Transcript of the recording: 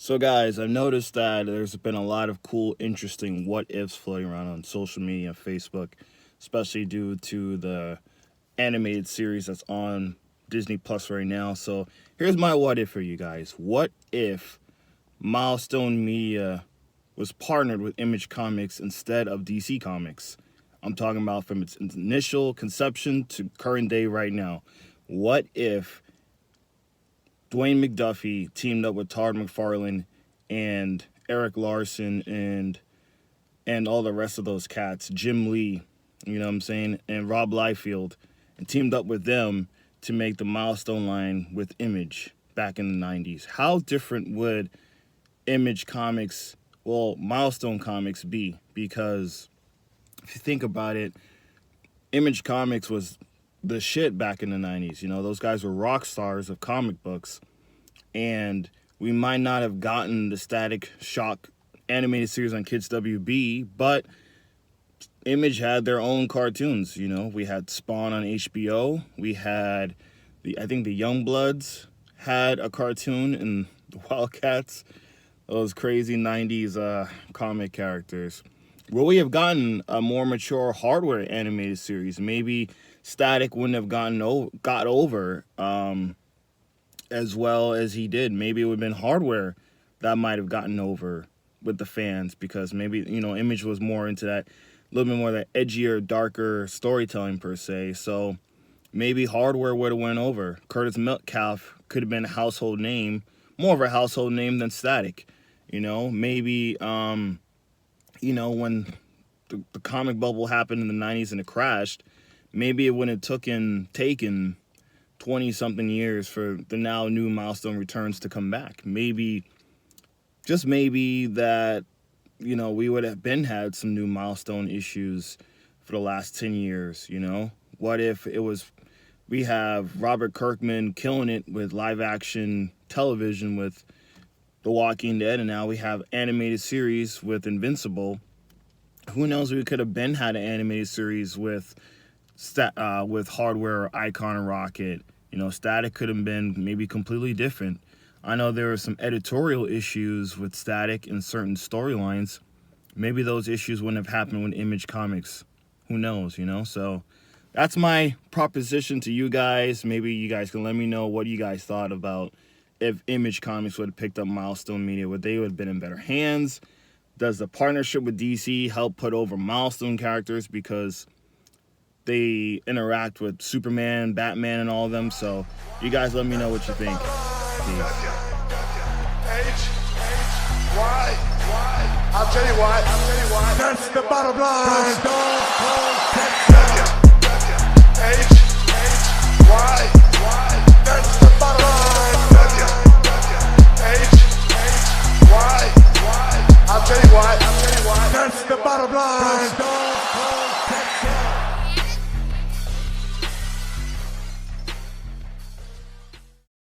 So, guys, I've noticed that there's been a lot of cool, interesting what ifs floating around on social media and Facebook, especially due to the animated series that's on Disney Plus right now. So, here's my what if for you guys. What if Milestone Media was partnered with Image Comics instead of DC Comics? I'm talking about from its initial conception to current day right now. What if Dwayne McDuffie teamed up with Todd McFarlane and Eric Larson and all the rest of those cats, Jim Lee, you know what I'm saying, and Rob Liefeld, and teamed up with them to make the Milestone line with Image back in the 90s. How different would Image Comics, Milestone Comics be? Because if you think about it, Image Comics was the shit back in the 90s. You know, those guys were rock stars of comic books, and we might not have gotten the Static Shock animated series on Kids WB, but Image had their own cartoons. You know, we had Spawn on HBO. We had I think the Youngbloods had a cartoon, and the Wildcats, those crazy 90s comic characters. Will we have gotten a more mature hardware animated series? Maybe Static wouldn't have got over as well as he did. Maybe it would have been hardware that might have gotten over with the fans, because maybe, you know, Image was more into that, a little bit more that edgier, darker storytelling per se. So maybe hardware would have went over. Curtis Metcalf could have been a household name, more of a household name than Static. You know, maybe, you know, when the comic bubble happened in the 90s and it crashed, maybe it wouldn't have taken 20-something years for the now new Milestone Returns to come back. Maybe, just maybe that, you know, we would have had some new Milestone issues for the last 10 years, you know? What if we have Robert Kirkman killing it with live action television with The Walking Dead, and now we have animated series with Invincible. Who knows, we could have had an animated series with hardware, Icon, and Rocket. You know, Static could have been maybe completely different. I know there were some editorial issues with Static in certain storylines. Maybe those issues wouldn't have happened with Image Comics. Who knows, you know? So that's my proposition to you guys. Maybe you guys can let me know what you guys thought about if Image Comics would have picked up Milestone Media. Would they have been in better hands? Does the partnership with DC help put over Milestone characters because they interact with Superman, Batman, and all of them? So you guys let me know what you think. Peace. Why? I'll tell you why. That's the bottom line. Why? That's the bottom line. Why? I'll tell you why. That's the bottom line.